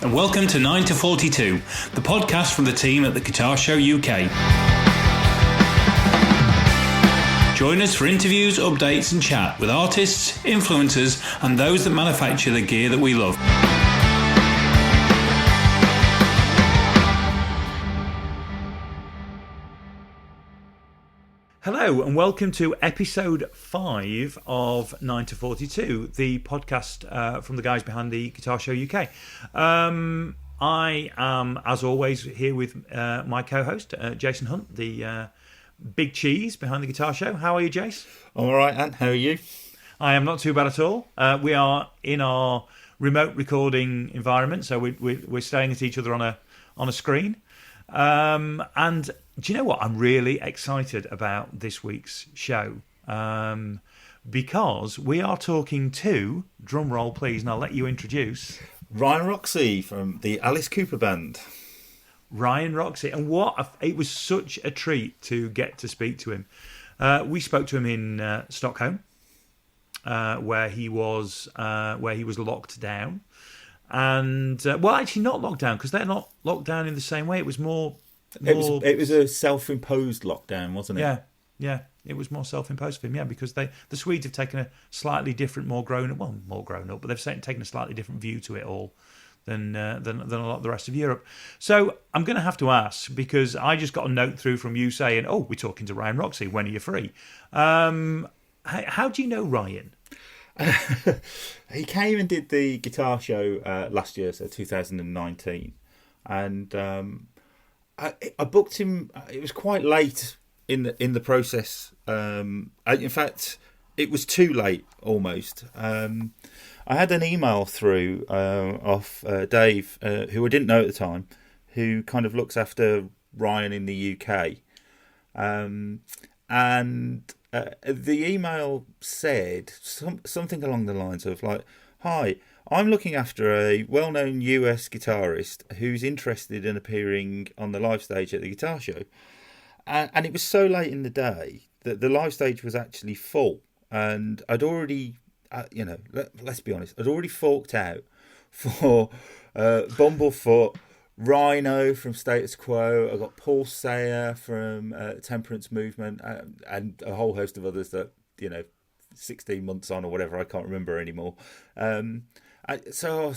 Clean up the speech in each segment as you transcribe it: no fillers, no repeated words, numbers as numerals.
and welcome to 9 to 42, the podcast from the team at the Guitar Show UK. Join us for interviews, updates and chat with artists, influencers and those that manufacture the gear that we love. Hello and welcome to episode 5 of 9 to 42, the podcast from the guys behind the Guitar Show UK. I am, as always, here with my co-host, Jason Hunt, the big cheese behind the Guitar Show. How are you, Jace? I'm all right, Ant. How are you? I am not too bad at all. We are in our remote recording environment, so we're staring at each other on a screen. And do you know what? I'm really excited about this week's show because we are talking to, drum roll please, and I'll let you introduce... Ryan Roxie from the Alice Cooper Band. Ryan Roxie. And it was such a treat to get to speak to him. We spoke to him in Stockholm, where he was locked down. And, well, actually not locked down, because they're not locked down in the same way. It was more... It was a self-imposed lockdown, wasn't it? Yeah. It was more self-imposed for him, because the Swedes have taken a slightly different, more grown up, but they've taken a slightly different view to it all than a lot of the rest of Europe. So I'm going to have to ask, because I just got a note through from you saying, "Oh, we're talking to Ryan Roxie. When are you free?" How do you know Ryan? He came and did the guitar show last year, so 2019, and I booked him. It was quite late in the process. In fact, it was too late almost. I had an email through off Dave, who I didn't know at the time, who kind of looks after Ryan in the UK, and the email said something along the lines of like, "Hi, I'm looking after a well-known US guitarist who's interested in appearing on the live stage at the guitar show." And it was so late in the day that the live stage was actually full. And I'd already, let's be honest, I'd already forked out for Bumblefoot, Rhino from Status Quo. I got Paul Sayer from Temperance Movement, and a whole host of others that, 16 months on or whatever, I can't remember anymore. So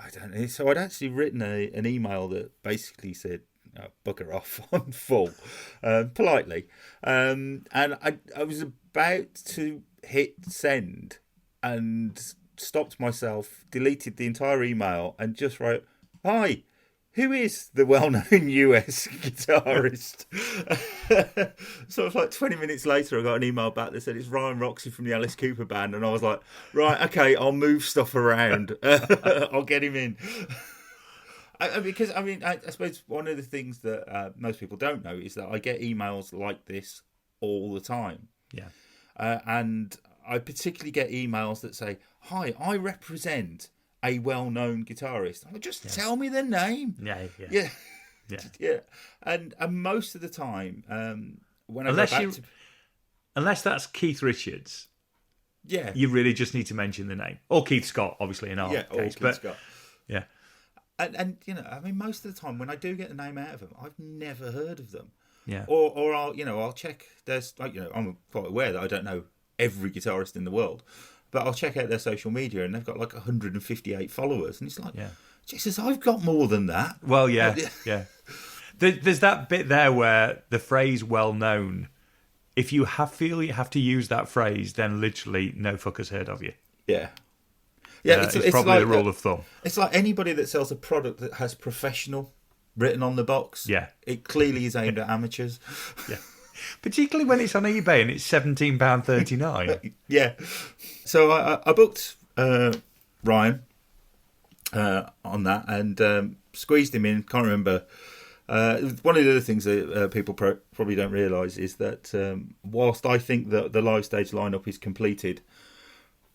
I'd actually written an email that basically said, "Bugger off, I'm full," politely. And I was about to hit send and stopped myself, deleted the entire email, and just wrote, "Hi, who is the well-known US guitarist?" So it was like 20 minutes later, I got an email back that said it's Ryan Roxie from the Alice Cooper Band, and I was like, right, okay, I'll move stuff around. I'll get him in. Because, I suppose one of the things that most people don't know is that I get emails like this all the time. Yeah. And I particularly get emails that say, "Hi, I represent a well-known guitarist." I'm like, just tell me the name. Yeah. And most of the time, when unless that's Keith Richards, yeah, you really just need to mention the name, or Keith Scott, obviously in our case. Scott. Yeah. And most of the time when I do get the name out of them, I've never heard of them. Yeah. Or I'll check. There's I'm quite aware that I don't know every guitarist in the world, but I'll check out their social media and they've got like 158 followers, and it's like, Jesus, I've got more than that. Well, yeah. There's that bit there where the phrase "well known," if you feel you have to use that phrase, then literally no fucker's heard of you. Yeah. It's probably like the rule of thumb. It's like anybody that sells a product that has "professional" written on the box. Yeah. It clearly is aimed at amateurs. Yeah. Particularly when it's on eBay and it's £17.39. Yeah. So I booked Ryan on that and squeezed him in. Can't remember. One of the other things that people probably don't realise is that whilst I think that the live stage lineup is completed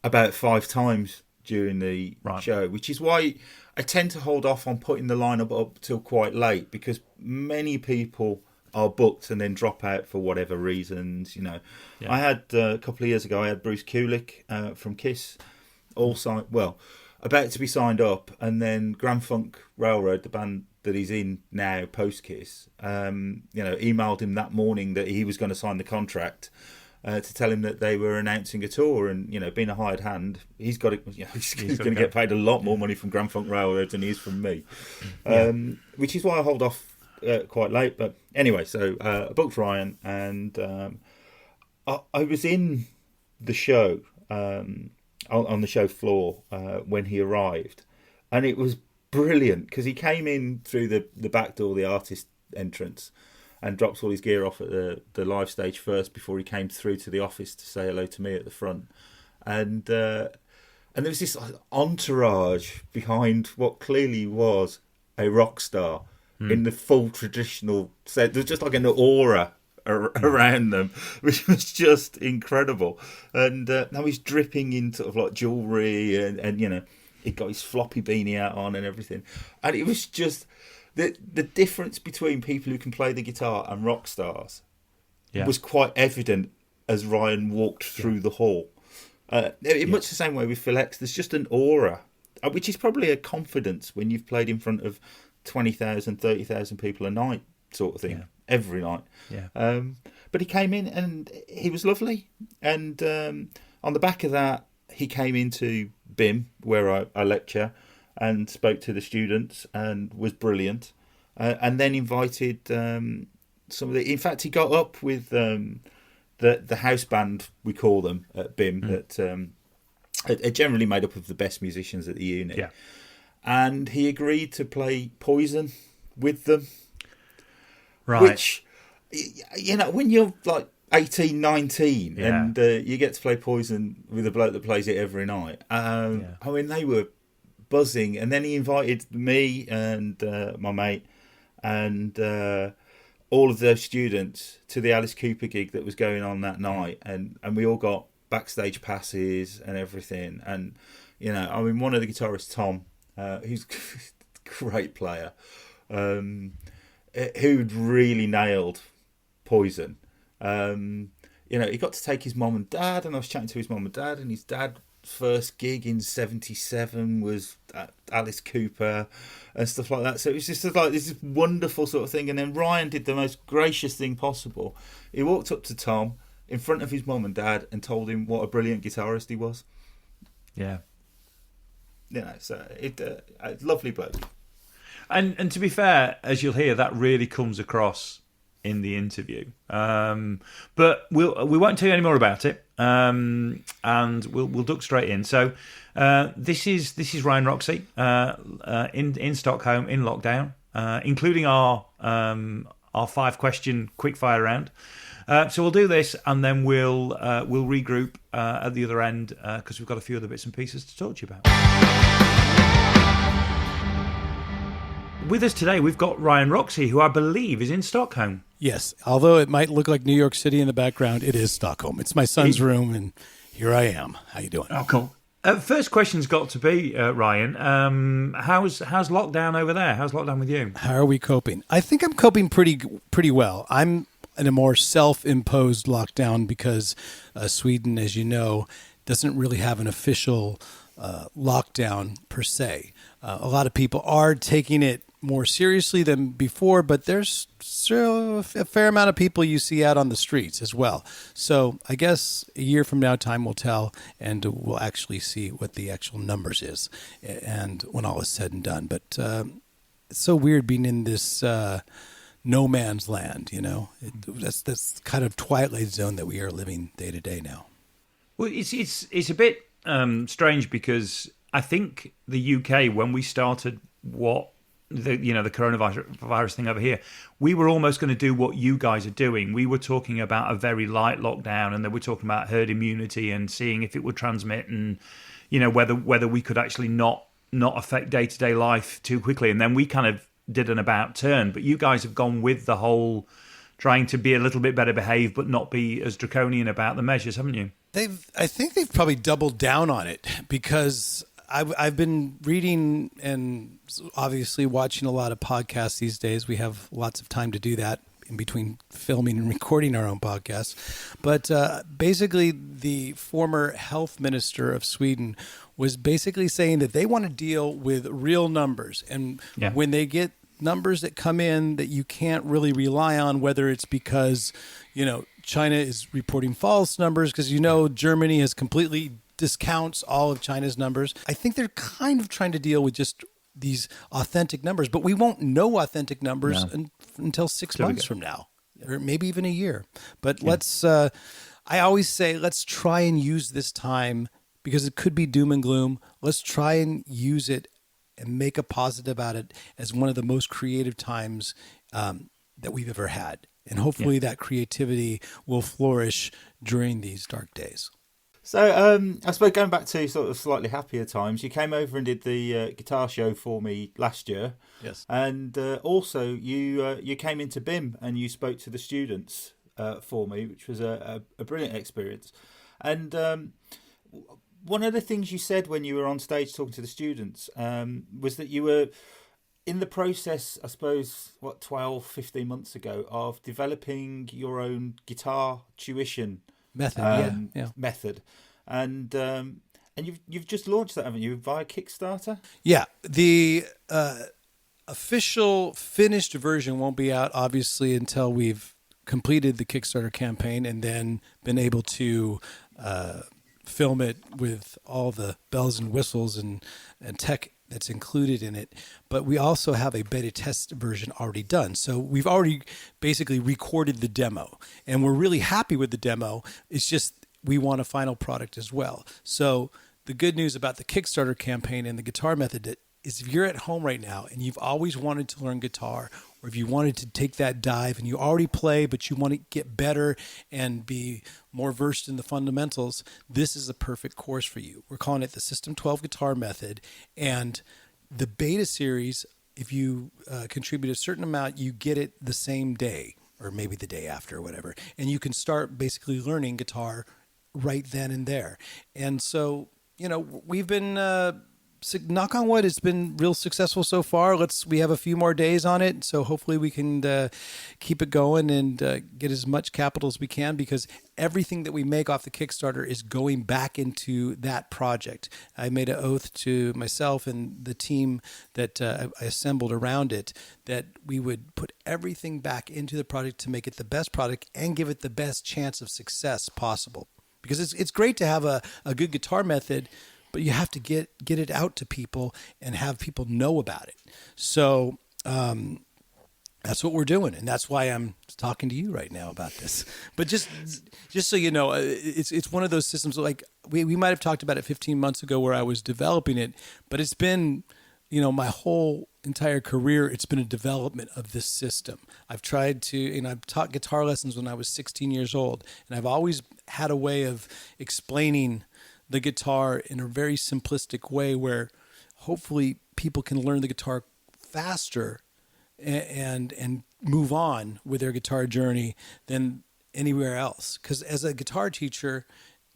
about 5 times during the show, which is why I tend to hold off on putting the lineup up till quite late, because many people are booked and then drop out for whatever reasons. I had a couple of years ago, I had Bruce Kulick from Kiss, about to be signed up, and then Grand Funk Railroad, the band that he's in now, post Kiss, emailed him that morning that he was going to sign the contract. To tell him that they were announcing a tour, and being a hired hand, he's got it. He's going to get paid a lot more money from Grand Funk Railroad than he is from me, which is why I hold off quite late. But anyway, so I booked Ryan, and I was in the show on the show floor when he arrived, and it was brilliant because he came in through the back door, the artist entrance, and drops all his gear off at the live stage first before he came through to the office to say hello to me at the front. And there was this entourage behind what clearly was a rock star in the full traditional set. There was just like an aura around them, which was just incredible. And now he's dripping in sort of like jewellery and he got his floppy beanie out on and everything. And it was just... The difference between people who can play the guitar and rock stars was quite evident as Ryan walked through the hall. In much the same way with Phil X, there's just an aura, which is probably a confidence when you've played in front of 20,000, 30,000 people a night sort of thing, every night. Yeah. But he came in and he was lovely. And on the back of that, he came into BIM, where I lecture, and spoke to the students and was brilliant, and then invited some of the... In fact, he got up with the house band, we call them, at BIM, that are generally made up of the best musicians at the uni. Yeah. And he agreed to play Poison with them. Right. Which, when you're like 18, 19, and you get to play Poison with a bloke that plays it every night. I mean, they were buzzing, and then he invited me and my mate and all of those students to the Alice Cooper gig that was going on that night, and we all got backstage passes and everything. And one of the guitarists, Tom, who's a great player, who'd really nailed Poison. He got to take his mum and dad, and I was chatting to his mum and dad, and his dad first gig in 77 was at Alice Cooper and stuff like that. So it was just like this wonderful sort of thing. And then Ryan did the most gracious thing possible. He walked up to Tom in front of his mum and dad and told him what a brilliant guitarist he was. Yeah. So a lovely bloke. And to be fair, as you'll hear, that really comes across in the interview. But we won't tell you any more about it. And we'll duck straight in. So this is Ryan Roxie in Stockholm in lockdown, including our 5-question quickfire round. So we'll do this, and then we'll regroup at the other end because we've got a few other bits and pieces to talk to you about. With us today, we've got Ryan Roxie, who I believe is in Stockholm. Yes, although it might look like New York City in the background, it is Stockholm. It's my son's room, and here I am. How you doing? Oh, cool. First question's got to be, Ryan, how's lockdown over there? How's lockdown with you? How are we coping? I think I'm coping pretty well. I'm in a more self-imposed lockdown because Sweden, as you know, doesn't really have an official lockdown per se. A lot of people are taking it more seriously than before, but there's still a fair amount of people you see out on the streets as well. So I guess a year from now, time will tell, and we'll actually see what the actual numbers is, and when all is said and done. But it's so weird being in this no man's land, That's kind of twilight zone that we are living day to day now. Well, it's a bit strange because I think the UK, when we started the coronavirus thing over here, we were almost going to do what you guys are doing. We were talking about a very light lockdown, and then we're talking about herd immunity and seeing if it would transmit, and whether we could actually not affect day-to-day life too quickly. And then we kind of did an about turn. But you guys have gone with the whole trying to be a little bit better behaved, but not be as draconian about the measures, haven't you? I think they've probably doubled down on it because I've been reading and obviously watching a lot of podcasts these days. We have lots of time to do that in between filming and recording our own podcast. But basically, the former health minister of Sweden was basically saying that they want to deal with real numbers. And when they get numbers that come in that you can't really rely on, whether it's because, China is reporting false numbers, because, Germany has completely discounts all of China's numbers. I think they're kind of trying to deal with just these authentic numbers, but we won't know authentic numbers until 6 months from now, or maybe even a year. But I always say, let's try and use this time, because it could be doom and gloom. Let's try and use it and make a positive out of it as one of the most creative times that we've ever had. And hopefully that creativity will flourish during these dark days. So I suppose going back to sort of slightly happier times, you came over and did the guitar show for me last year. Yes. And also you came into BIM and you spoke to the students for me, which was a brilliant experience. And one of the things you said when you were on stage talking to the students was that you were in the process, I suppose, 12, 15 months ago, of developing your own guitar tuition method, and you've just launched that, haven't you, via Kickstarter? Yeah, the official finished version won't be out obviously until we've completed the Kickstarter campaign and then been able to film it with all the bells and whistles and tech that's included in it. But we also have a beta test version already done. So we've already basically recorded the demo, and we're really happy with the demo. It's just we want a final product as well. So the good news about the Kickstarter campaign and the guitar method is, if you're at home right now and you've always wanted to learn guitar, or if you wanted to take that dive and you already play but you want to get better and be more versed in the fundamentals, this is a perfect course for you. We're calling it the System 12 Guitar Method. And the beta series, if you contribute a certain amount, you get it the same day, or maybe the day after, or whatever. And you can start basically learning guitar right then and there. And so, we've been... knock on wood, it's been real successful so far. We have a few more days on it, so hopefully we can keep it going and get as much capital as we can, because everything that we make off the Kickstarter is going back into that project. I made an oath to myself and the team that I assembled around it that we would put everything back into the project to make it the best product and give it the best chance of success possible. Because it's great to have a good guitar method, but you have to get it out to people and have people know about it. So that's what we're doing, and that's why I'm talking to you right now about this. But just so you know, it's one of those systems, like we might have talked about it 15 months ago where I was developing it, but it's been, my whole entire career, it's been a development of this system. I've tried to, I've taught guitar lessons when I was 16 years old, and I've always had a way of explaining the guitar in a very simplistic way where hopefully people can learn the guitar faster and move on with their guitar journey than anywhere else. Because as a guitar teacher,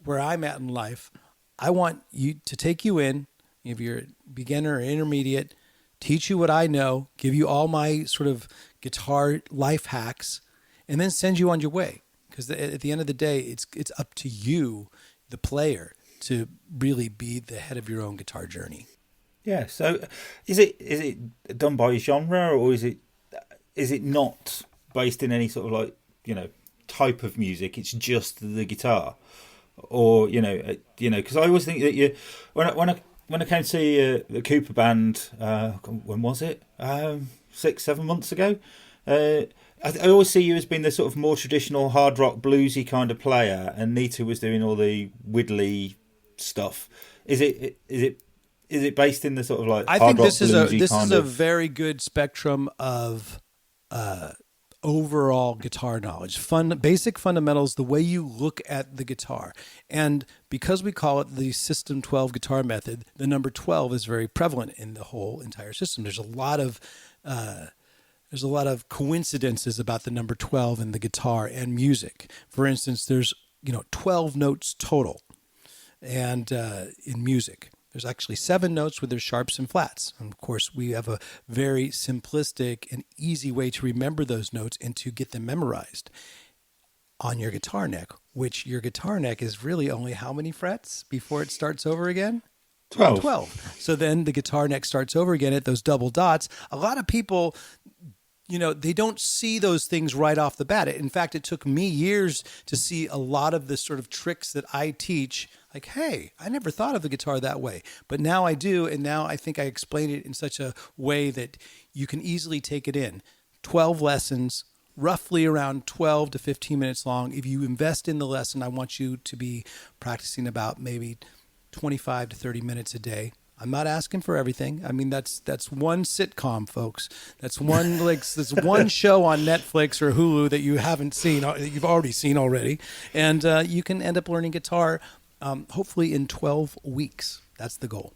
where I'm at in life, I want you to take you in, if you're a beginner or intermediate, teach you what I know, give you all my sort of guitar life hacks, and then send you on your way. Because at the end of the day, it's up to you, the player, to really be the head of your own guitar journey. Yeah. So, is it done by genre, or is it not based in any sort of type of music? It's just the guitar, or because I always think that when I came to see the Cooper band, when was it? 6-7 months ago. I always see you as being the sort of more traditional hard rock bluesy kind of player, and Nita was doing all the widdly stuff. Is it based in the sort of I hard think rock this is bluesy a very good spectrum of overall guitar knowledge, basic fundamentals, the way you look at the guitar. And because we call it the System 12 Guitar Method, the number 12 is very prevalent in the whole entire system. There's a lot of coincidences about the number 12 in the guitar and music. For instance, there's 12 notes total, and in music There's actually 7 notes with their sharps and flats. And of course, we have a very simplistic and easy way to remember those notes and to get them memorized on your guitar neck, which your guitar neck is really only how many frets before it starts over again? 12. So then the guitar neck starts over again at those double dots. A lot of people, they don't see those things right off the bat. In fact, it took me years to see a lot of the sort of tricks that I teach. Like, hey, I never thought of the guitar that way, but now I do. And now I think I explain it in such a way that you can easily take it in. 12 lessons, roughly around 12 to 15 minutes long. If you invest in the lesson, I want you to be practicing about maybe 25 to 30 minutes a day. I'm not asking for everything. I mean, that's one sitcom, folks. That's one that's one show on Netflix or Hulu that you haven't seen, that you've already seen already, and you can end up learning guitar, hopefully in 12 weeks. That's the goal.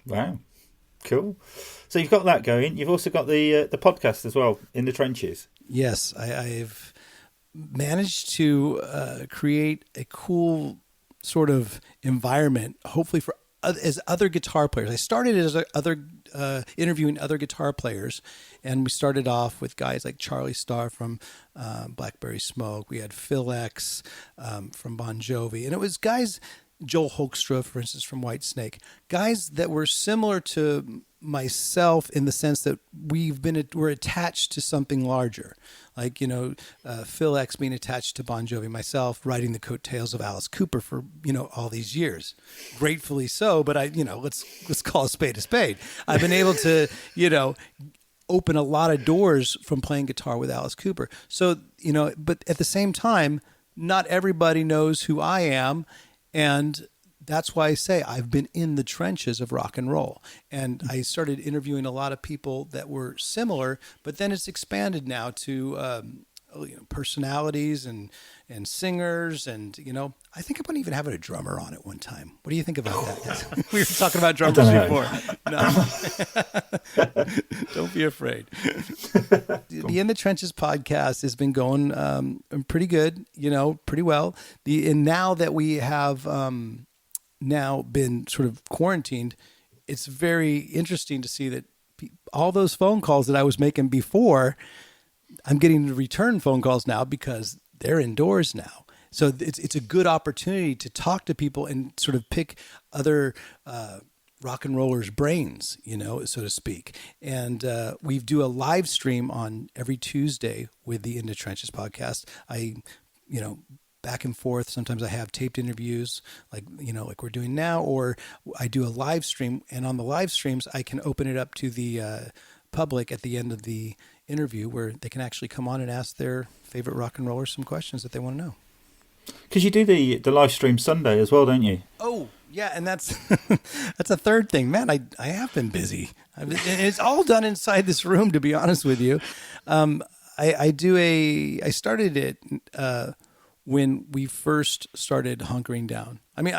Wow, cool. So you've got that going. You've also got the podcast as well, In the Trenches. Yes, I've managed to create a cool sort of environment, hopefully for as other guitar players. I started as interviewing other guitar players, and we started off with guys like Charlie Starr from Blackberry Smoke. We had Phil X from Bon Jovi, and it was guys, Joel Hoekstra, for instance, from Whitesnake, guys that were similar to myself in the sense that we're attached to something larger, like Phil X being attached to Bon Jovi, myself riding the coattails of Alice Cooper for all these years, gratefully so. But let's call a spade a spade. I've been able to open a lot of doors from playing guitar with Alice Cooper. So but at the same time, not everybody knows who I am, and that's why I say I've been in the trenches of rock and roll. And I started interviewing a lot of people that were similar, but then it's expanded now to personalities and singers. And, I think I'm going to even have a drummer on at one time. What do you think about that? We were talking about drummers before. No, don't be afraid. The In the Trenches podcast has been going pretty good, pretty well. And now that we have now been sort of quarantined, it's very interesting to see that all those phone calls that I was making before, I'm getting to return phone calls now because they're indoors now. So it's a good opportunity to talk to people and sort of pick other rock and rollers' brains, so to speak. And we do a live stream on every Tuesday with the In the Trenches podcast. Back and forth. Sometimes I have taped interviews like we're doing now, or I do a live stream, and on the live streams, I can open it up to the public at the end of the interview where they can actually come on and ask their favorite rock and rollers some questions that they want to know. Because you do the live stream Sunday as well, don't you? Oh, yeah, and that's that's a third thing. Man, I have been busy. It's all done inside this room, to be honest with you. I started it when we first started hunkering down. I mean,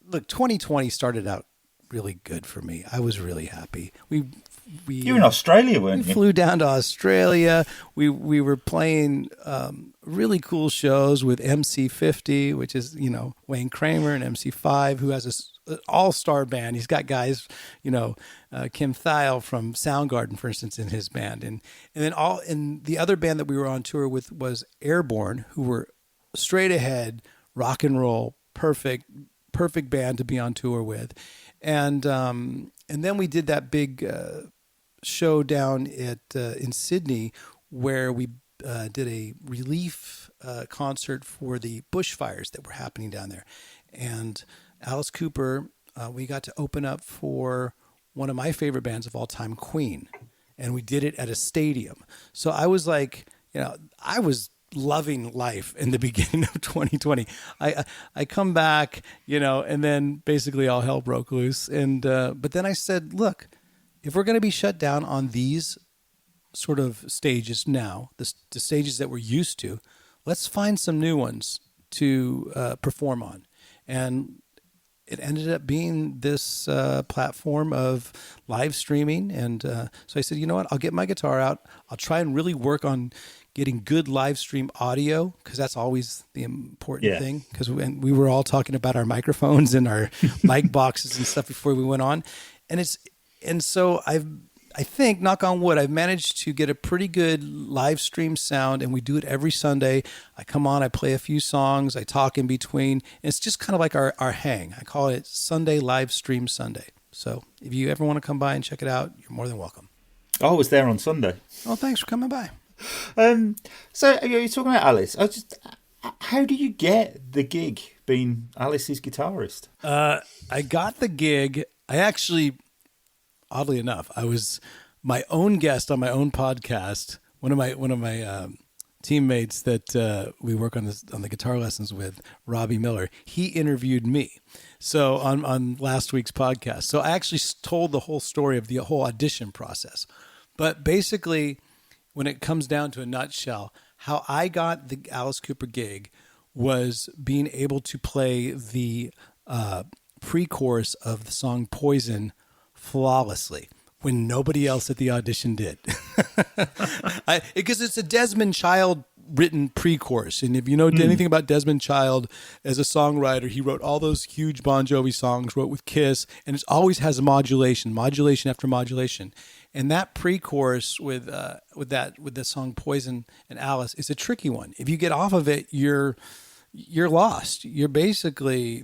look, 2020 started out really good for me. I was really happy. You were in Australia, weren't you? We flew down to Australia. We were playing really cool shows with MC50, which is, Wayne Kramer, and MC5, who has an all-star band. He's got guys, Kim Thile from Soundgarden, for instance, in his band. And then the other band that we were on tour with was Airborne, who were straight ahead, rock and roll, perfect band to be on tour with. And then we did that big show down in Sydney where we did a relief concert for the bushfires that were happening down there. And Alice Cooper, we got to open up for one of my favorite bands of all time, Queen. And we did it at a stadium. So I was like, I was loving life in the beginning of 2020. I come back, and then basically all hell broke loose. And but then I said, look, if we're going to be shut down on these sort of stages now, the stages that we're used to, let's find some new ones to perform on. And it ended up being this platform of live streaming. And so I said, you know what, I'll get my guitar out. I'll try and really work on getting good live stream audio, because that's always the important Yeah. thing. Because we were all talking about our microphones and our mic boxes and stuff before we went on, and so I think, knock on wood, I've managed to get a pretty good live stream sound, and we do it every Sunday. I come on, I play a few songs, I talk in between, and it's just kind of like our hang. I call it Sunday Live Stream Sunday. So if you ever want to come by and check it out, you're more than welcome. I was there on Sunday. Oh, thanks for coming by. So you're talking about Alice. How do you get the gig being Alice's guitarist? I got the gig. I actually, oddly enough, I was my own guest on my own podcast. One of my teammates that we work on the guitar lessons with, Robbie Miller, he interviewed me. So on last week's podcast. So I actually told the whole story of the whole audition process. But basically, when it comes down to a nutshell, how I got the Alice Cooper gig was being able to play the pre-chorus of the song Poison flawlessly when nobody else at the audition did. Because it's a Desmond Child written pre-chorus. And if you know anything about Desmond Child as a songwriter, he wrote all those huge Bon Jovi songs, wrote with Kiss, and it always has a modulation after modulation. And that pre-chorus with the song Poison and Alice is a tricky one. If you get off of it, you're lost. You're basically,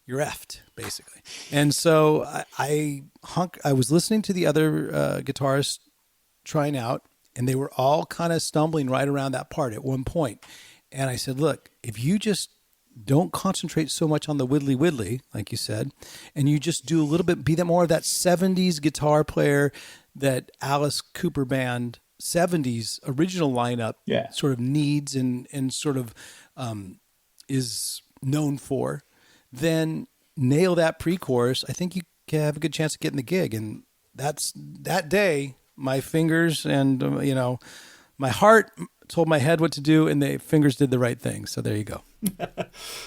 you're effed, basically. And so I was listening to the other guitarists trying out, and they were all kind of stumbling right around that part at one point. And I said, look, if you just don't concentrate so much on the widdly, like you said, and you just do a little bit, be that more of that 70s guitar player that Alice Cooper Band 70s original lineup sort of needs and sort of is known for, then nail that pre-chorus. I think you can have a good chance of getting the gig. And that's that day, my fingers and, my heart told my head what to do, and the fingers did the right thing. So there you go.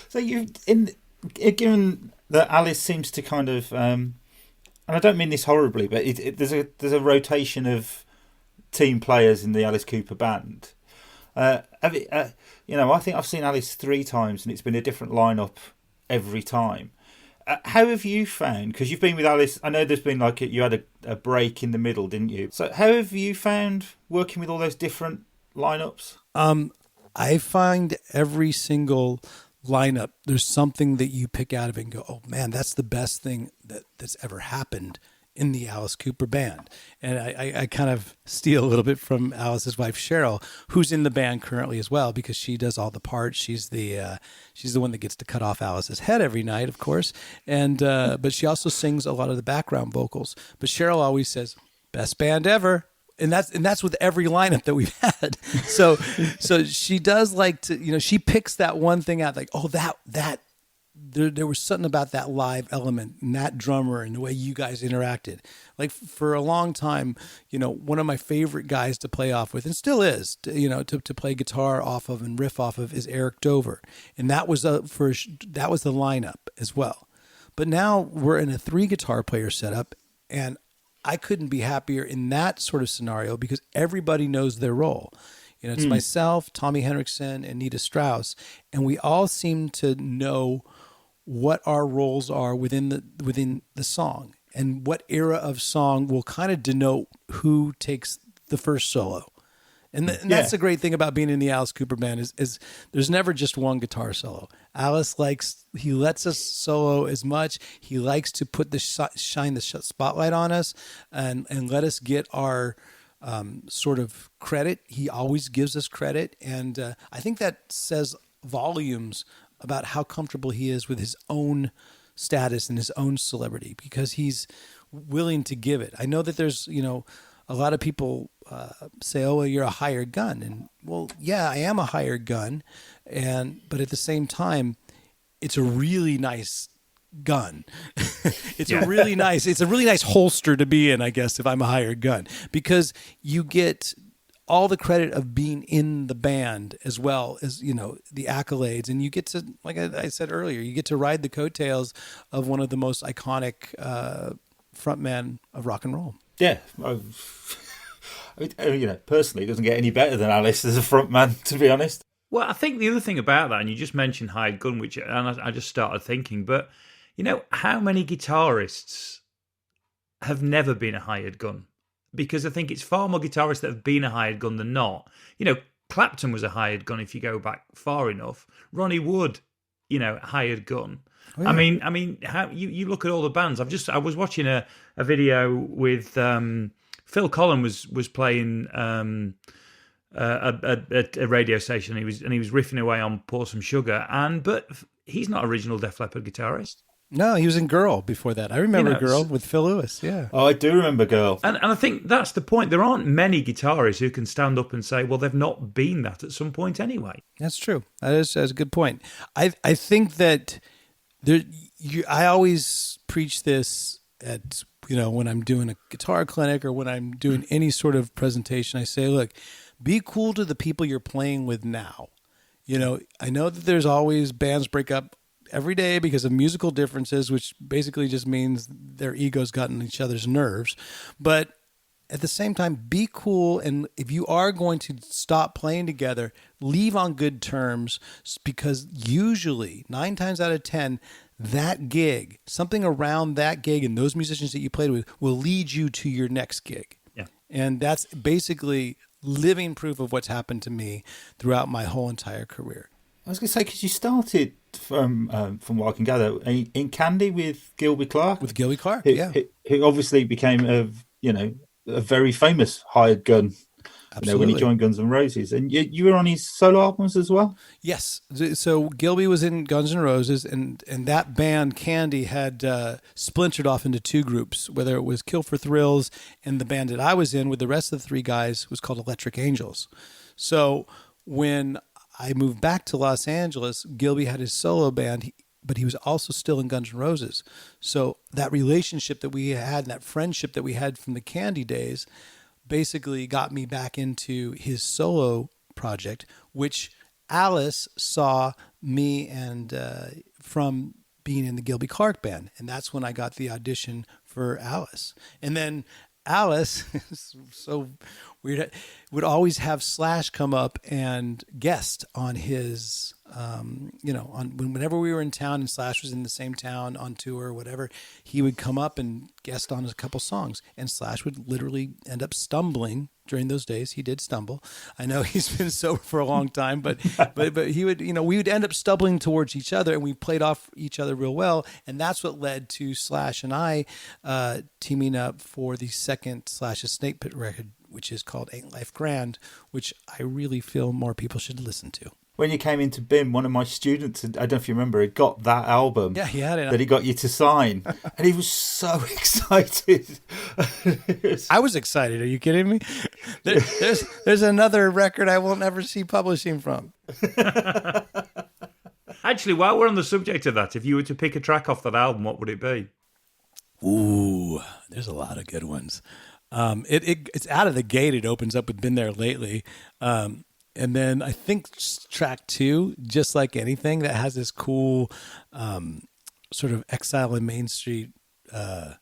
So given that Alice seems to kind of, and I don't mean this horribly, but there's a rotation of team players in the Alice Cooper Band. I think I've seen Alice 3 times, and it's been a different lineup every time. How have you found, because you've been with Alice, I know there's been you had a break in the middle, didn't you? So how have you found working with all those different lineups? I find every single lineup, there's something that you pick out of it and go, oh man, that's the best thing that's ever happened in the Alice Cooper Band. And I kind of steal a little bit from Alice's wife, Cheryl, who's in the band currently as well, because she does all the parts. She's the one that gets to cut off Alice's head every night, of course. And but she also sings a lot of the background vocals. But Cheryl always says, best band ever. And that's with every lineup that we've had. So she does like to, she picks that one thing out, like, oh, that there was something about that live element and that drummer and the way you guys interacted. Like for a long time, one of my favorite guys to play off with, and still is, to play guitar off of and riff off of, is Eric Dover, and that was the lineup as well. But now we're in a 3 guitar player setup, and I couldn't be happier in that sort of scenario because everybody knows their role. It's myself, Tommy Henriksen, and Nita Strauss, and we all seem to know what our roles are within the song, and what era of song will kind of denote who takes the first solo. And that's the great thing about being in the Alice Cooper Band is there's never just one guitar solo. Alice he lets us solo as much. He likes to put shine the spotlight on us and let us get our sort of credit. He always gives us credit. And I think that says volumes about how comfortable he is with his own status and his own celebrity, because he's willing to give it. I know that there's, a lot of people say, oh, well, you're a hired gun. And well, yeah, I am a hired gun. But at the same time, it's a really nice gun. It's a really nice holster to be in, I guess, if I'm a hired gun, because you get all the credit of being in the band as well as, the accolades. And you get to, like I said earlier, you get to ride the coattails of one of the most iconic frontmen of rock and roll. Yeah. personally, it doesn't get any better than Alice as a frontman, to be honest. Well, I think the other thing about that, and you just mentioned hired gun, and I just started thinking, but how many guitarists have never been a hired gun? Because I think it's far more guitarists that have been a hired gun than not. Clapton was a hired gun if you go back far enough. Ronnie Wood, hired gun. Oh, yeah. I mean, how you look at all the bands. I was watching a video with Phil Collins was playing a radio station. He was riffing away on Pour Some Sugar, but he's not original Def Leppard guitarist. No, he was in Girl before that. I remember Girl with Phil Lewis, yeah. Oh, I do remember Girl. And I think that's the point. There aren't many guitarists who can stand up and say, well, they've not been that at some point anyway. That's true. That's a good point. I think that I always preach this at, when I'm doing a guitar clinic or when I'm doing any sort of presentation. I say, look, be cool to the people you're playing with now. I know that there's always bands break up every day because of musical differences, which basically just means their egos got in each other's nerves. But at the same time, be cool. And if you are going to stop playing together, leave on good terms, because usually 9 times out of 10, that gig, something around that gig and those musicians that you played with will lead you to your next gig. Yeah. And that's basically living proof of what's happened to me throughout my whole entire career. I was going to say, because you started from what I can gather in Candy with Gilby Clarke. With Gilby Clarke, who obviously became a very famous hired gun. Absolutely. When he joined Guns N' Roses, and you were on his solo albums as well. Yes, so Gilby was in Guns N' Roses, and that band Candy had splintered off into 2 groups. Whether it was Kill for Thrills and the band that I was in with the rest of the 3 guys was called Electric Angels. So when I moved back to Los Angeles, Gilby had his solo band, but he was also still in Guns N' Roses. So that relationship that we had, and that friendship that we had from the Candy days, basically got me back into his solo project, which Alice saw me and from being in the Gilby Clarke band. And that's when I got the audition for Alice. And then Alice, so weird, would always have Slash come up and guest on his, whenever we were in town and Slash was in the same town on tour or whatever, he would come up and guest on a couple songs. And Slash would literally end up stumbling during those days. He did stumble. I know he's been sober for a long time, but he would, we would end up stumbling towards each other, and we played off each other real well. And that's what led to Slash and I teaming up for the second Slash's Snakepit record, which is called Ain't Life Grand, which I really feel more people should listen to. When you came into BIM, one of my students, I don't know if you remember, had got that album. Yeah, he had it. That he got you to sign. And he was so excited. I was excited. Are you kidding me? There's another record I will never see publishing from. Actually, while we're on the subject of that, if you were to pick a track off that album, what would it be? Ooh, there's a lot of good ones. It's out of the gate. It opens up with Been There Lately. And then I think track 2, Just Like Anything, that has this cool sort of Exile in Main Street, sort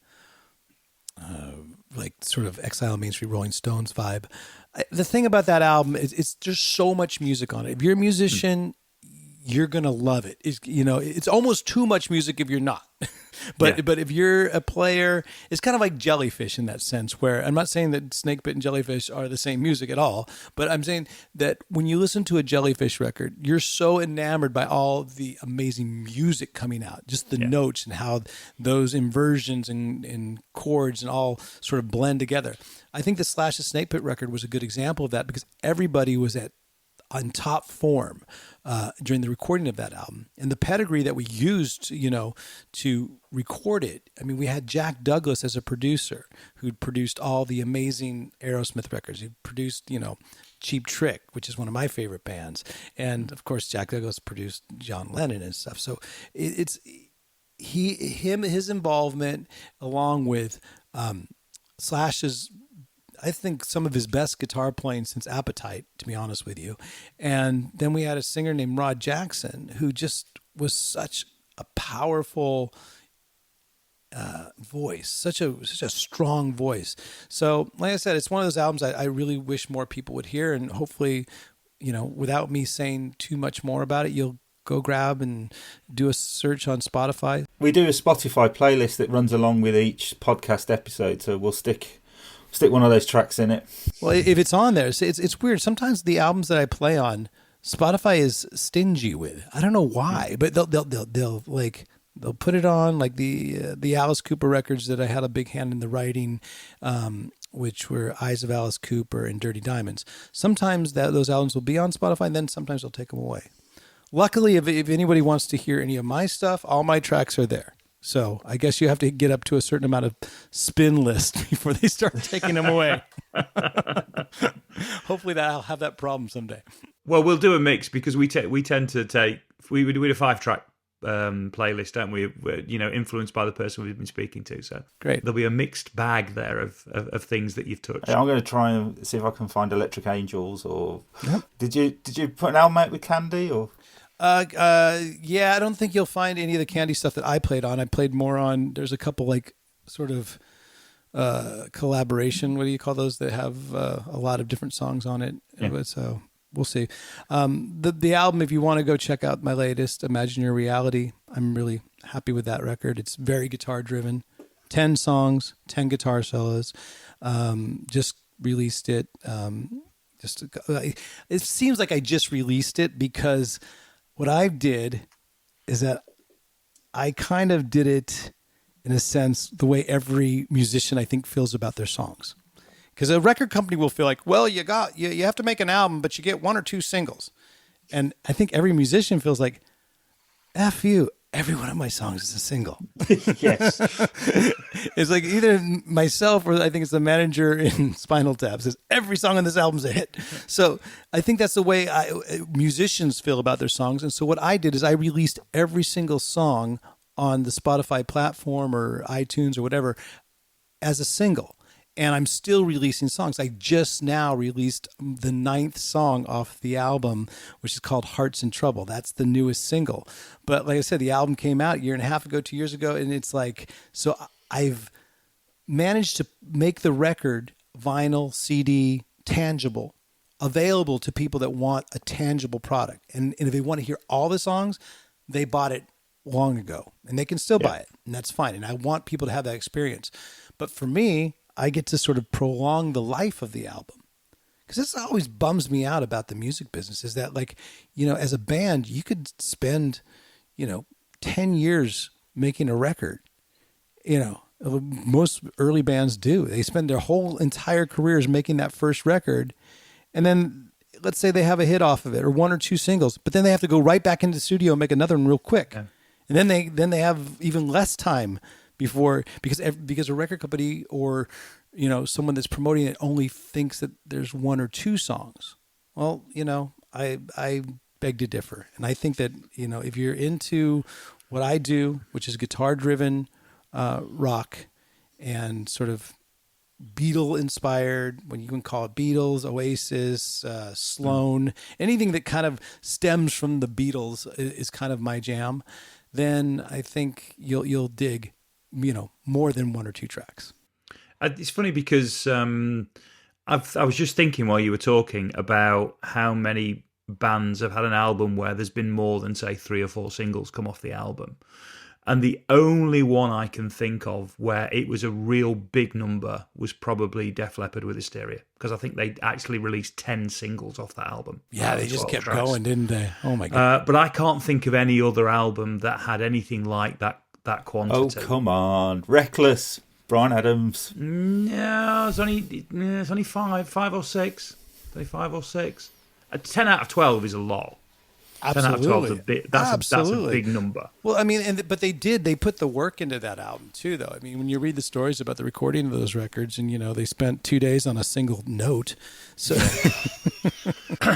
of Exile in Main Street Rolling Stones vibe. The thing about that album is it's just so much music on it. If you're a musician, you're going to love it. It's almost too much music if you're not. But if you're a player, it's kind of like Jellyfish in that sense, where I'm not saying that Snakepit and Jellyfish are the same music at all, but I'm saying that when you listen to a Jellyfish record, you're so enamored by all the amazing music coming out, just the notes and how those inversions and chords and all sort of blend together. I think the Slash's Snakepit record was a good example of that, because everybody was on top form during the recording of that album. And the pedigree that we used, to record it. I mean, we had Jack Douglas as a producer who'd produced all the amazing Aerosmith records. He produced, Cheap Trick, which is one of my favorite bands. And of course, Jack Douglas produced John Lennon and stuff. So his involvement, along with Slash's, I think, some of his best guitar playing since Appetite, to be honest with you. And then we had a singer named Rod Jackson, who just was such a powerful voice, such a strong voice. So, like I said, it's one of those albums I really wish more people would hear, and hopefully, without me saying too much more about it, you'll go grab and do a search on Spotify. We do a Spotify playlist that runs along with each podcast episode, so we'll stick one of those tracks in it. Well, if it's on there, it's weird. Sometimes the albums that I play on, Spotify is stingy with. I don't know why, but they'll put it on, like the Alice Cooper records that I had a big hand in the writing, which were Eyes of Alice Cooper and Dirty Diamonds. Sometimes those albums will be on Spotify, and then sometimes they'll take them away. Luckily, if anybody wants to hear any of my stuff, all my tracks are there. So I guess you have to get up to a certain amount of spin list before they start taking them away. Hopefully I'll have that problem someday. Well, we'll do a mix because we tend to take we do a 5-track playlist, don't we? We're, influenced by the person we've been speaking to. So great. There'll be a mixed bag there of things that you've touched. I'm going to try and see if I can find Electric Angels or. Yep. Did you put an album out with Candy or? Yeah, I don't think you'll find any of the Candy stuff that I played on. I played more on. There's a couple sort of collaboration. What do you call those that have a lot of different songs on it? Yeah. So we'll see. The album, if you want to go check out my latest, Imagine Your Reality, I'm really happy with that record. It's very guitar driven. 10 songs, 10 guitar solos. Just released it. It seems like I just released it because what I did is that I kind of did it in a sense the way every musician I think feels about their songs. Because a record company will feel like, well, you have to make an album, but you get 1 or 2 singles. And I think every musician feels like, F you, every one of my songs is a single. Yes. It's like either myself or I think it's the manager in Spinal Tap says, every song on this album's a hit. So I think that's the way musicians feel about their songs. And so what I did is I released every single song on the Spotify platform or iTunes or whatever as a single. And I'm still releasing songs. I just now released the 9th song off the album, which is called Hearts in Trouble. That's the newest single. But like I said, the album came out a year and a half ago, 2 years ago. And it's like, so I've managed to make the record, vinyl, CD, tangible, available to people that want a tangible product. And if they want to hear all the songs, they bought it long ago. And they can still buy it. And that's fine. And I want people to have that experience. But for me, I get to sort of prolong the life of the album. Because this always bums me out about the music business is that, as a band, you could spend, 10 years making a record. Most early bands do. They spend their whole entire careers making that first record. And then let's say they have a hit off of it or 1 or 2 singles, but then they have to go right back into the studio and make another one real quick. Yeah. And then they have even less time before, because a record company or someone that's promoting it only thinks that there's 1 or 2 songs. Well, I beg to differ, and I think that if you're into what I do, which is guitar driven rock and sort of Beatle inspired, when you can call it Beatles, Oasis, Sloan, anything that kind of stems from the Beatles is kind of my jam. Then I think you'll dig more than 1 or 2 tracks. It's funny because I was just thinking while you were talking about how many bands have had an album where there's been more than, say, 3 or 4 singles come off the album. And the only one I can think of where it was a real big number was probably Def Leppard with Hysteria, because I think they actually released 10 singles off that album. Yeah, they just kept going, didn't they? Oh, my God. But I can't think of any other album that had anything like that quantity. Oh, come on. Reckless. Bryan Adams. No, it's only 5 or 6. Say 5 or 6. 10 out of 12 is a lot. Absolutely. 10 out of 12 is that's a big number. Well, I mean, but they put the work into that album too, though. I mean, when you read the stories about the recording of those records, and they spent 2 days on a single note. So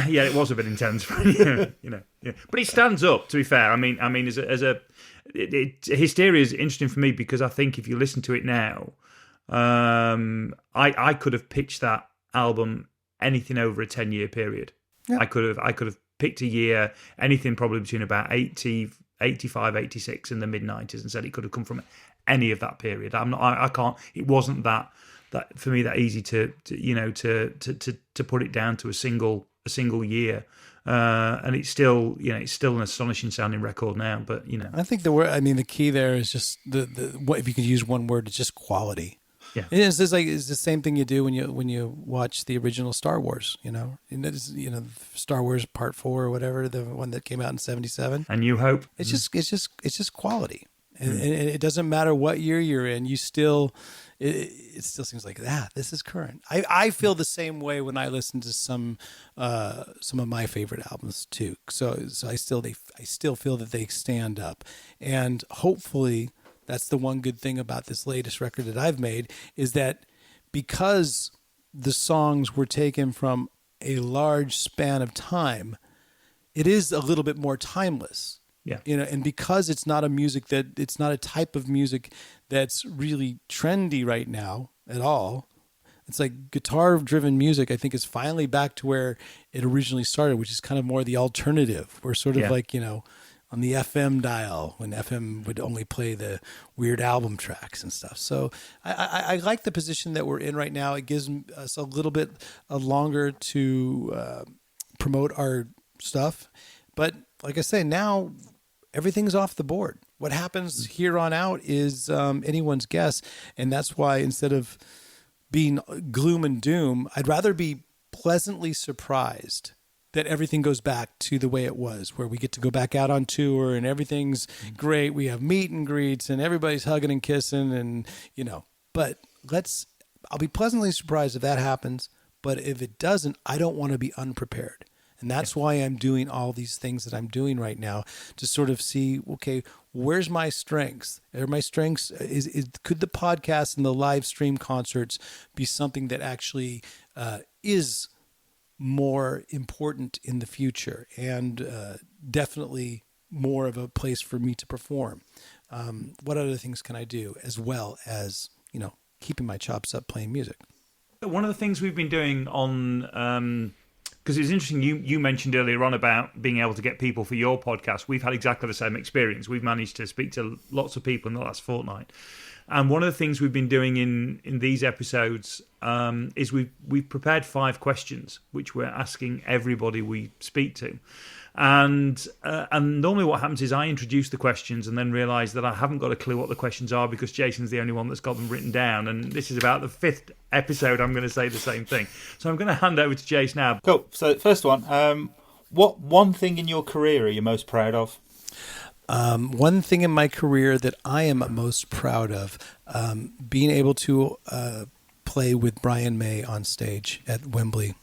yeah, it was a bit intense, yeah. But it stands up. To be fair, I mean, Hysteria is interesting for me because I think if you listen to it now, I could have pitched that album anything over a 10-year period. Yeah. I could have picked a year, anything probably between about 80 85, 86 in the mid 90s and said it could have come from any of that period. I can't. It wasn't that for me that easy to put it down to a single year. And it's still an astonishing sounding record now. But I think the key there is just what if you could use one word, it's just quality. Yeah, it's the same thing you do when you watch the original Star Wars. Star Wars Part 4 or whatever, the one that came out in '77. A New Hope. It's just quality, and it doesn't matter what year you're in. You still. It still seems like this is current. I feel the same way when I listen to some of my favorite albums too. So I still feel that they stand up, and hopefully that's the one good thing about this latest record that I've made is that because the songs were taken from a large span of time, it is a little bit more timeless. Yeah. And because it's not a type of music that's really trendy right now at all. It's like guitar-driven music, I think, is finally back to where it originally started, which is kind of more the alternative. We're sort of like, on the FM dial when FM would only play the weird album tracks and stuff. So I like the position that we're in right now. It gives us a little bit longer to promote our stuff. But like I say, now everything's off the board. What happens here on out is anyone's guess. And that's why instead of being gloom and doom, I'd rather be pleasantly surprised that everything goes back to the way it was, where we get to go back out on tour and everything's great. We have meet and greets and everybody's hugging and kissing and, but I'll be pleasantly surprised if that happens. But if it doesn't, I don't want to be unprepared. And that's why I'm doing all these things that I'm doing right now to sort of see, okay, where's my strengths? Are my strengths, could the podcast and the live stream concerts be something that actually is more important in the future and definitely more of a place for me to perform? What other things can I do as well as, keeping my chops up playing music? One of the things we've been doing on... because it's interesting, you mentioned earlier on about being able to get people for your podcast. We've had exactly the same experience. We've managed to speak to lots of people in the last fortnight. And one of the things we've been doing in these episodes is we've prepared 5 questions, which we're asking everybody we speak to. And normally what happens is I introduce the questions and then realise that I haven't got a clue what the questions are because Jason's the only one that's got them written down. And this is about the 5th episode I'm going to say the same thing. So I'm going to hand over to Jason now. Cool. So first one, what one thing in your career are you most proud of? One thing in my career that I am most proud of, being able to play with Brian May on stage at Wembley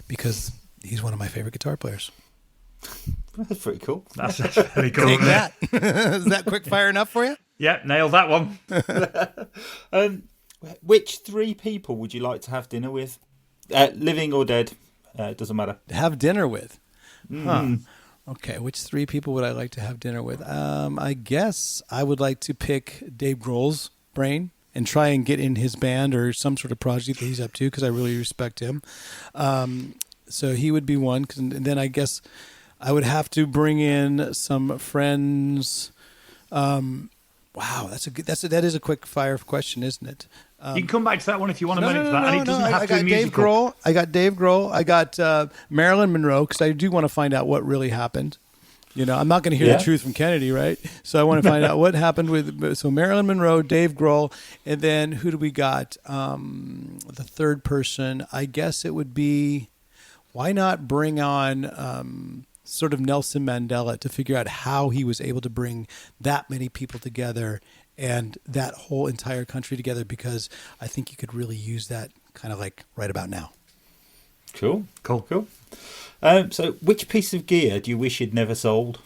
because he's one of my favorite guitar players. That's pretty cool. That's very cool. Take that. Is that quick fire enough for you? Yeah, nailed that one. Which 3 people would you like to have dinner with? Living or dead? It doesn't matter. Have dinner with? Huh. Okay, which 3 people would I like to have dinner with? I guess I would like to pick Dave Grohl's brain and try and get in his band or some sort of project that he's up to because I really respect him. So he would be one. And then I guess I would have to bring in some friends. Wow, that is a quick fire question, isn't it? You can come back to that one if you want a minute for that. No, and it doesn't have I to be got Dave musical. Grohl. I got Dave Grohl. I got Marilyn Monroe because I do want to find out what really happened. I'm not going to hear the truth from Kennedy, right? So I want to find out what happened with. So Marilyn Monroe, Dave Grohl, and then who do we got? The third person, I guess it would be. Why not bring on sort of Nelson Mandela to figure out how he was able to bring that many people together and that whole entire country together, because I think you could really use that kind of like right about now. Cool. So which piece of gear do you wish you'd never sold?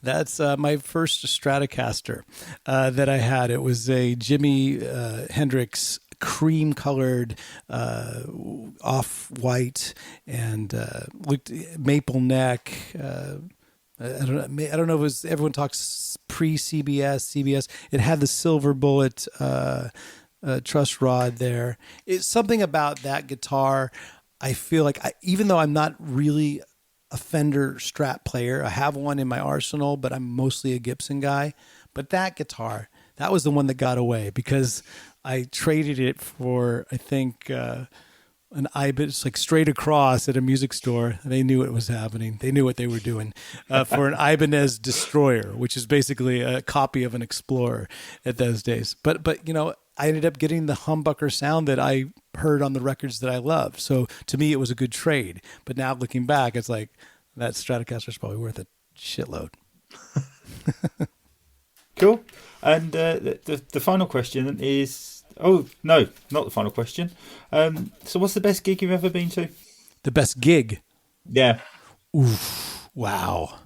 That's my first Stratocaster that I had. It was a Jimi Hendrix cream-colored, off-white, and looked maple neck. I don't know if it was. Everyone talks pre-CBS. It had the silver bullet truss rod there. It's something about that guitar. I feel like even though I'm not really a Fender Strat player. I have one in my arsenal, but I'm mostly a Gibson guy. But that guitar, that was the one that got away because I traded it for, I think, an Ibanez, like straight across at a music store. They knew what was happening. They knew what they were doing for an Ibanez Destroyer, which is basically a copy of an Explorer at those days. But I ended up getting the humbucker sound that I heard on the records that I loved. So to me, it was a good trade. But now looking back, it's like that Stratocaster is probably worth a shitload. Cool. And the final question is... Oh, no, not the final question. So what's the best gig you've ever been to? The best gig? Yeah. Oof. Wow.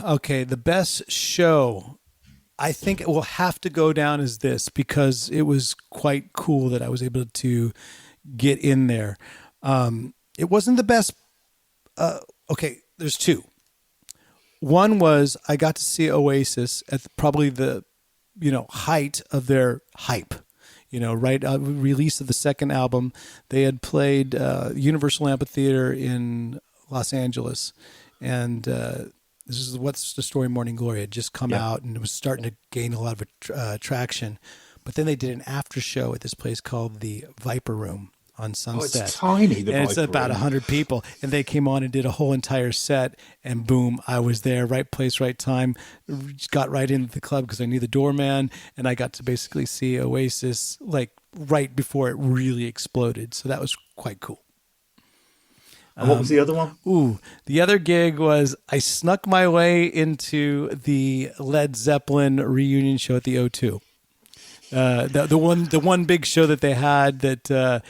Okay, the best show... I think it will have to go down as this because it was quite cool that I was able to get in there. It wasn't the best. Okay, there's two. One was I got to see Oasis at probably the, height of their hype. Right release of the second album. They had played Universal Amphitheater in Los Angeles, and this is What's the Story Morning Glory had just come out, and it was starting to gain a lot of traction. But then they did an after show at this place called the Viper Room on Sunset. Oh, it's tiny, the and it's Viper about Room. 100 people. And they came on and did a whole entire set, and boom, I was there, right place, right time. Got right into the club because I knew the doorman, and I got to basically see Oasis like right before it really exploded. So that was quite cool. And what was the other one? The other gig was I snuck my way into the Led Zeppelin reunion show at the O2. The one big show that they had I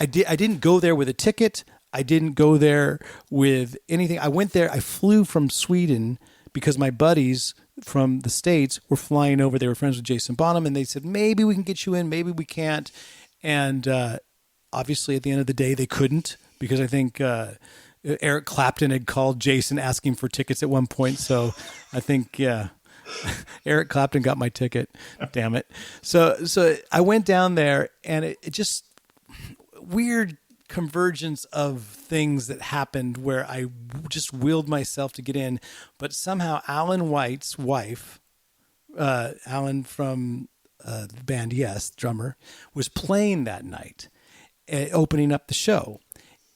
didn't go there with a ticket. I didn't go there with anything. I went there. I flew from Sweden because my buddies from the States were flying over. They were friends with Jason Bonham, and they said maybe we can get you in, maybe we can't, and. Obviously, at the end of the day, they couldn't because I think Eric Clapton had called Jason asking for tickets at one point. So I think, Eric Clapton got my ticket. Damn it. So I went down there, and it just weird convergence of things that happened where I just willed myself to get in. But somehow Alan White's wife, Alan from the band Yes, drummer, was playing that night. Opening up the show,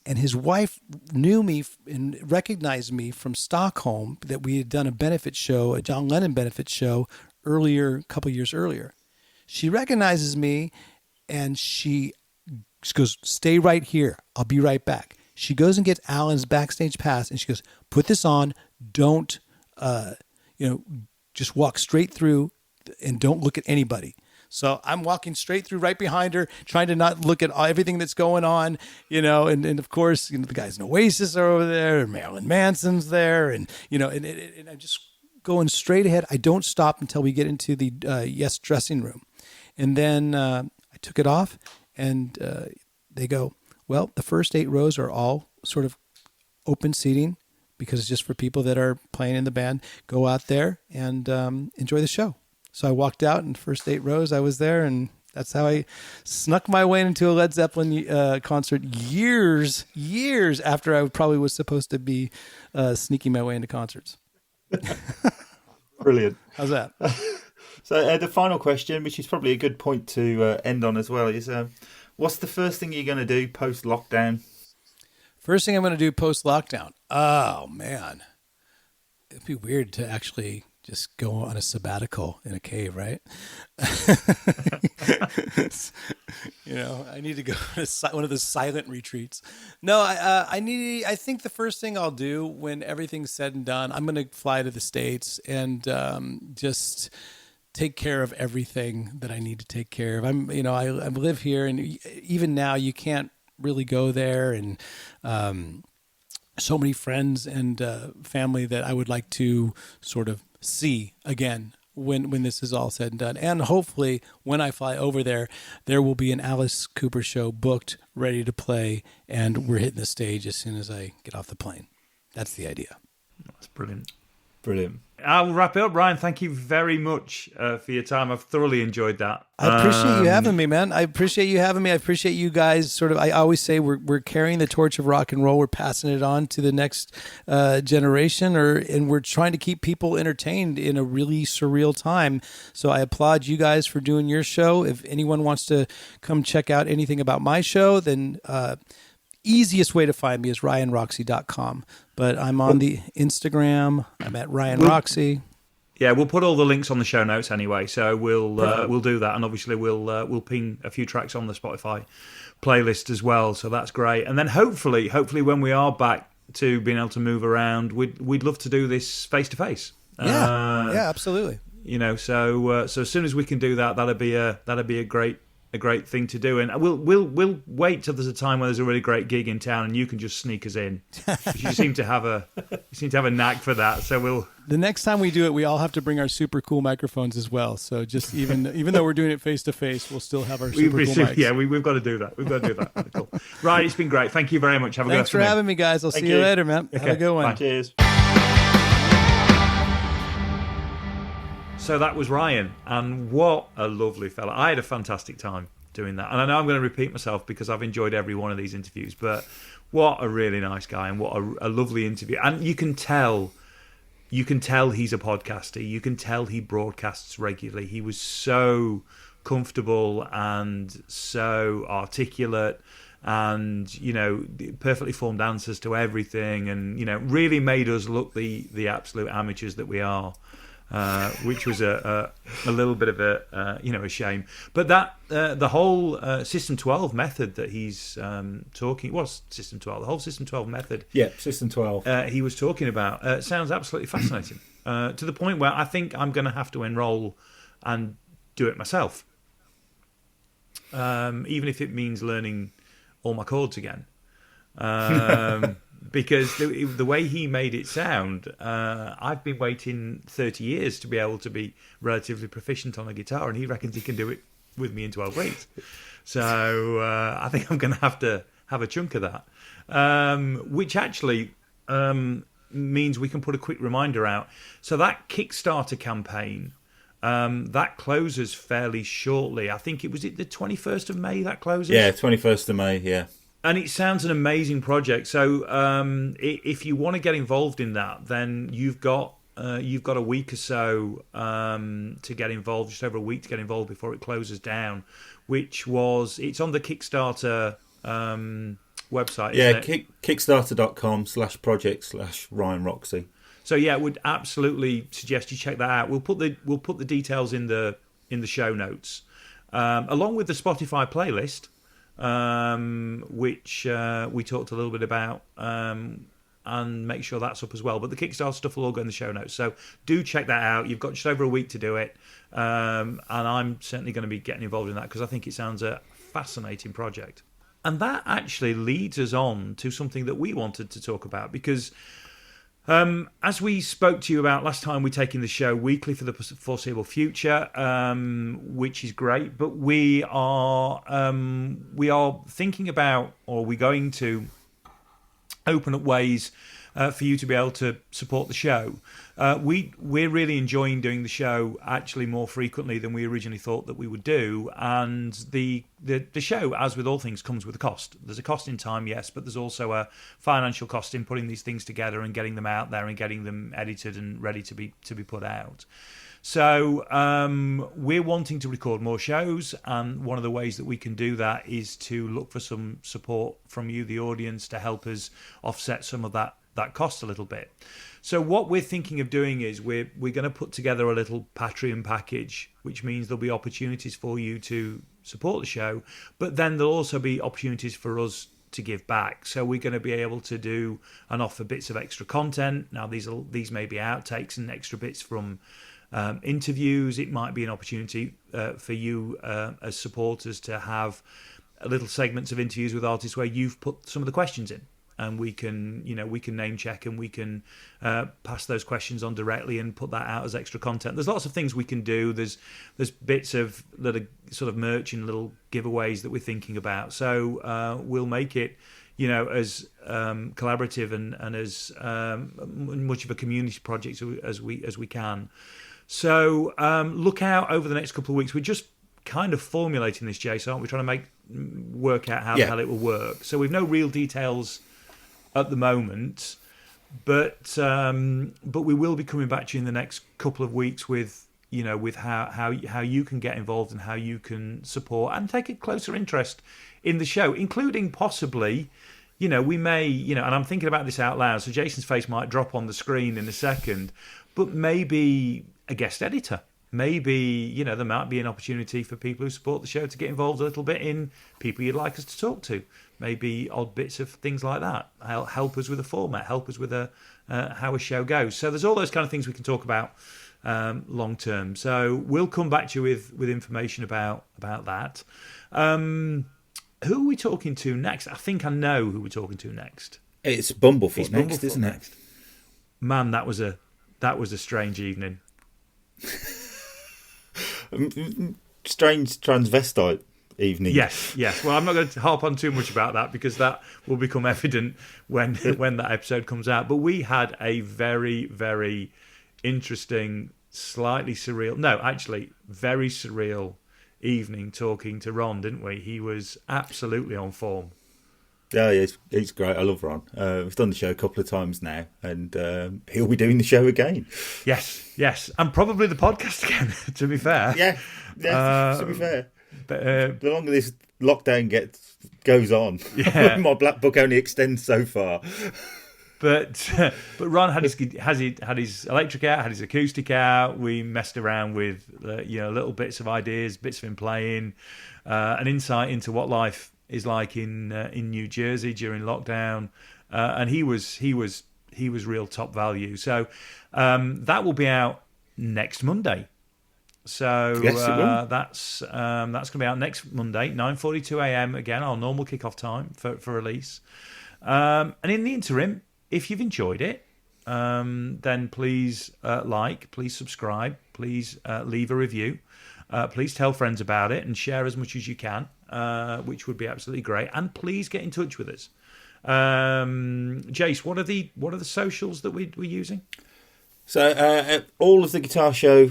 and his wife knew me and recognized me from Stockholm, that we had done a benefit show, a John Lennon benefit show a couple years earlier. She recognizes me, and she goes, "Stay right here. I'll be right back." She goes and gets Alan's backstage pass, and she goes, "Put this on. Don't, just walk straight through, and don't look at anybody." So I'm walking straight through right behind her, trying to not look at everything that's going on, and of course, the guys in Oasis are over there, and Marilyn Manson's there, and I'm just going straight ahead. I don't stop until we get into the Yes dressing room. And then I took it off, and they go, well, the first 8 rows are all sort of open seating because it's just for people that are playing in the band. Go out there and enjoy the show. So I walked out, and first 8 rows I was there, and that's how I snuck my way into a Led Zeppelin concert years after I probably was supposed to be sneaking my way into concerts. Brilliant. How's that? So the final question, which is probably a good point to end on as well, is what's the first thing you're going to do post-lockdown? First thing I'm going to do post-lockdown? Oh, man. It'd be weird to actually just go on a sabbatical in a cave, right? I need to go to one of the silent retreats. No, I think the first thing I'll do when everything's said and done, I'm going to fly to the States and just take care of everything that I need to take care of. I live here, and even now you can't really go there, and so many friends and family that I would like to sort of see again when this is all said and done. And hopefully when I fly over there will be an Alice Cooper show booked, ready to play, and we're hitting the stage as soon as I get off the plane. That's the idea. That's brilliant. Brilliant. I'll wrap it up. Ryan, thank you very much for your time. I've thoroughly enjoyed that. I appreciate you having me, man. I appreciate you having me. I appreciate you guys. I always say we're carrying the torch of rock and roll. We're passing it on to the next generation, and we're trying to keep people entertained in a really surreal time. So I applaud you guys for doing your show. If anyone wants to come check out anything about my show, then easiest way to find me is ryanroxie.com. But I'm on the Instagram. I'm at Ryan Roxie. Yeah, we'll put all the links on the show notes anyway, so we'll do that, and obviously we'll ping a few tracks on the Spotify playlist as well. So that's great. And then hopefully when we are back to being able to move around, we'd love to do this face to face. Yeah, absolutely. So as soon as we can do that, that'd be a great thing to do, and we'll wait till there's a time where there's a really great gig in town, and you can just sneak us in. You seem to have a knack for that. So the next time we do it, we all have to bring our super cool microphones as well. So just even though we're doing it face to face, we'll still have our super cool mics. Yeah, we've got to do that. Cool. Right, it's been great. Thank you very much. Have a good afternoon. Thanks for having me, guys. I'll see you later, man. Okay, have a good one. bye. Cheers. So that was Ryan, and what a lovely fella. I had a fantastic time doing that. And I know I'm going to repeat myself because I've enjoyed every one of these interviews, but what a really nice guy, and what a lovely interview. And you can tell he's a podcaster. You can tell he broadcasts regularly. He was so comfortable and so articulate, and perfectly formed answers to everything, and really made us look the absolute amateurs that we are. Which was a little bit of a shame, but that the whole System 12 method that he's talking was System 12. The whole System 12 method, System 12. He was talking about sounds absolutely fascinating to the point where I think I'm going to have to enroll and do it myself, even if it means learning all my chords again. Because the way he made it sound, I've been waiting 30 years to be able to be relatively proficient on a guitar, and he reckons he can do it with me in 12 weeks. So I think I'm going to have a chunk of that, which actually means we can put a quick reminder out. So that Kickstarter campaign, that closes fairly shortly. I think was it the 21st of May that closes? Yeah, 21st of May, yeah. And it sounds an amazing project. So if you want to get involved in that, then you've got a week or so to get involved, just over a week to get involved before it closes down. It's on the Kickstarter website. Yeah, kickstarter.com/project/Ryan Roxie. So yeah, I would absolutely suggest you check that out. We'll put the details in the show notes, along with the Spotify playlist. Which we talked a little bit about, and make sure that's up as well. But the Kickstarter stuff will all go in the show notes, so do check that out. You've got just over a week to do it, and I'm certainly going to be getting involved in that because I think it sounds a fascinating project. And that actually leads us on to something that we wanted to talk about, because as we spoke to you about last time, we're taking the show weekly for the foreseeable future, which is great. But we are thinking about, or we're going to open up ways for you to be able to support the show. We're really enjoying doing the show actually more frequently than we originally thought that we would do, and the show, as with all things, comes with a cost. There's a cost in time, yes, but there's also a financial cost in putting these things together and getting them out there and getting them edited and ready to be put out. So we're wanting to record more shows, and one of the ways that we can do that is to look for some support from you, the audience, to help us offset some of that cost a little bit. So what we're thinking of doing is we're going to put together a little Patreon package, which means there'll be opportunities for you to support the show, but then there'll also be opportunities for us to give back. So we're going to be able to do and offer bits of extra content. Now these may be outtakes and extra bits from interviews. It might be an opportunity for you as supporters to have little segments of interviews with artists where you've put some of the questions in, and we can name check, and we can pass those questions on directly and put that out as extra content. There's lots of things we can do. There's bits of little sort of merch and little giveaways that we're thinking about. So we'll make it as collaborative and as much of a community project as we can. So look out over the next couple of weeks. We're just kind of formulating this, Jason, aren't we? Trying to work out how the hell it will work. So we've no real details at the moment, but we will be coming back to you in the next couple of weeks with how you can get involved and how you can support and take a closer interest in the show, including possibly, we may, and I'm thinking about this out loud, so Jason's face might drop on the screen in a second, but maybe a guest editor. Maybe, there might be an opportunity for people who support the show to get involved a little bit in people you'd like us to talk to. Maybe odd bits of things like that. Help us with a format. Help us with how a show goes. So there's all those kind of things we can talk about long term. So we'll come back to you with information about that. Who are we talking to next? I think I know who we're talking to next. It's Bumblefoot next, isn't it? Man, that was a strange evening. Strange transvestite evening. Yes. Well, I'm not going to harp on too much about that because that will become evident when that episode comes out. But we had a very, very interesting, slightly surreal, very surreal evening talking to Ron, didn't we? He was absolutely on form. Yeah, he's great. I love Ron. We've done the show a couple of times now, and he'll be doing the show again. Yes, and probably the podcast again. To be fair, to be fair. But the longer this lockdown goes on, my black book only extends so far. But Ron had his electric out, had his acoustic out. We messed around with little bits of ideas, bits of him playing, an insight into what life is like in New Jersey during lockdown, and he was real top value. So that will be out next Monday. So yes, it will. That's going to be out next Monday, 9:42 a.m. Again, our normal kickoff time for release. And in the interim, if you've enjoyed it, then please please subscribe, please leave a review, please tell friends about it and share as much as you can. Which would be absolutely great, and please get in touch with us. Jace, what are the socials that we're using? So all of the Guitar Show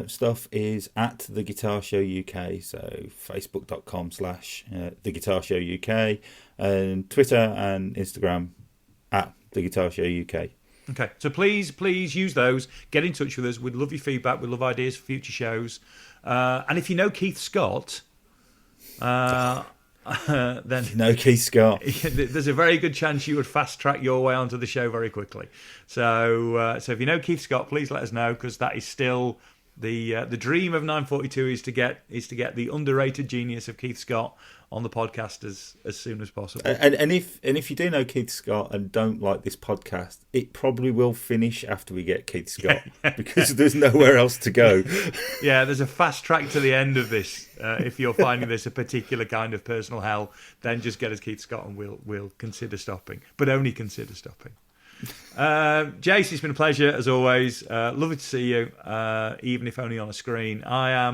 stuff is at the Guitar Show UK. So facebook.com/the Guitar Show UK, and Twitter and Instagram at the Guitar Show UK. Okay, so please use those. Get in touch with us. We'd love your feedback. We'd love ideas for future shows. And if you know Keith Scott. Then Keith Scott. There's a very good chance you would fast track your way onto the show very quickly. So if you know Keith Scott, please let us know, because that is still the dream of 942 is to get the underrated genius of Keith Scott on the podcast as soon as possible. And if you do know Keith Scott and don't like this podcast, it probably will finish after we get Keith Scott because there's nowhere else to go. Yeah, there's a fast track to the end of this. If you're finding this a particular kind of personal hell, then just get us Keith Scott and we'll consider stopping, but only consider stopping. Jace, it's been a pleasure as always. Lovely to see you, even if only on a screen. I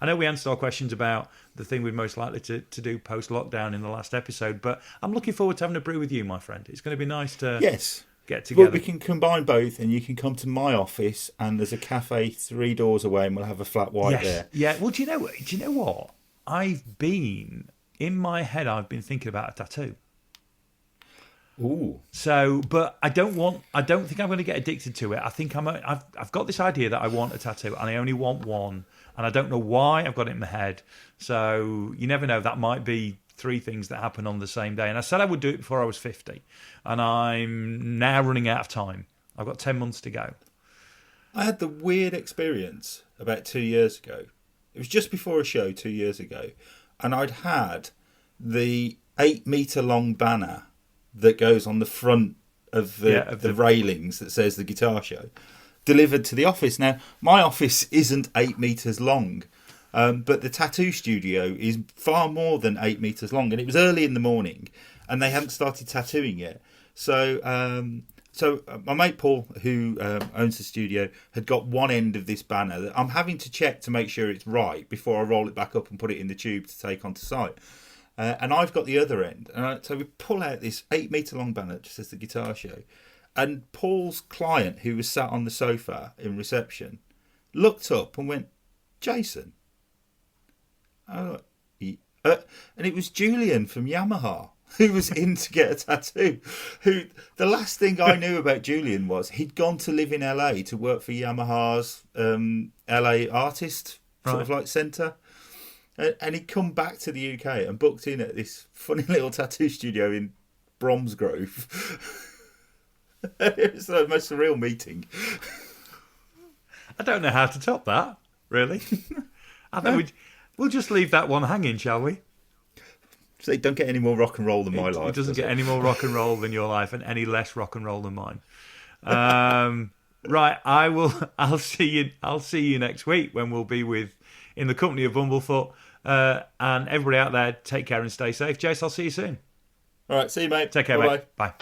know we answered our questions about the thing we're most likely to do post lockdown in the last episode, but I'm looking forward to having a brew with you, my friend. It's going to be nice to get together. Well, we can combine both, and you can come to my office, and there's a cafe 3 doors away, and we'll have a flat white there. Yeah. Well, do you know what? In my head, I've been thinking about a tattoo. Ooh. So, but I don't think I'm going to get addicted to it. I think I've got this idea that I want a tattoo, and I only want one, and I don't know why I've got it in my head. So you never know. That might be 3 things that happen on the same day. And I said I would do it before I was 50, and I'm now running out of time. I've got 10 months to go. I had the weird experience about 2 years ago. It was just before a show 2 years ago, and I'd had the 8-meter long banner that goes on the front of the railings that says the Guitar Show delivered to the office. Now, my office isn't 8 meters long, but the tattoo studio is far more than 8 meters long, and it was early in the morning, and they hadn't started tattooing yet. So my mate Paul, who owns the studio, had got one end of this banner that I'm having to check to make sure it's right before I roll it back up and put it in the tube to take onto site. and I've got the other end. So we pull out this 8-metre long banner that just says the guitar show. And Paul's client, who was sat on the sofa in reception, looked up and went, Jason? And it was Julian from Yamaha, who was in to get a tattoo. Who the last thing I knew about Julian was he'd gone to live in LA to work for Yamaha's LA artist sort of like centre. And he'd come back to the UK and booked in at this funny little tattoo studio in Bromsgrove. It was the most surreal meeting. I don't know how to top that, really. I think we'll just leave that one hanging, shall we? So it don't get any more rock and roll than my life. It doesn't get any more rock and roll than your life, and any less rock and roll than mine. Right, I'll see you next week when we'll be in the company of Bumblefoot. And everybody out there, take care and stay safe. Jace, I'll see you soon. All right, see you, mate. Take care, Bye-bye. mate. Bye.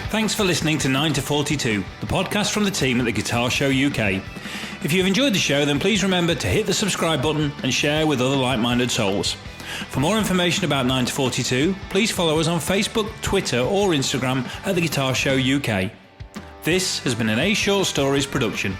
Thanks for listening to 9 to 42, the podcast from the team at the Guitar Show UK. If you've enjoyed the show, then please remember to hit the subscribe button and share with other like-minded souls. For more information about 9 to 42, please follow us on Facebook, Twitter or Instagram at the Guitar Show UK. This has been an A Short Stories production.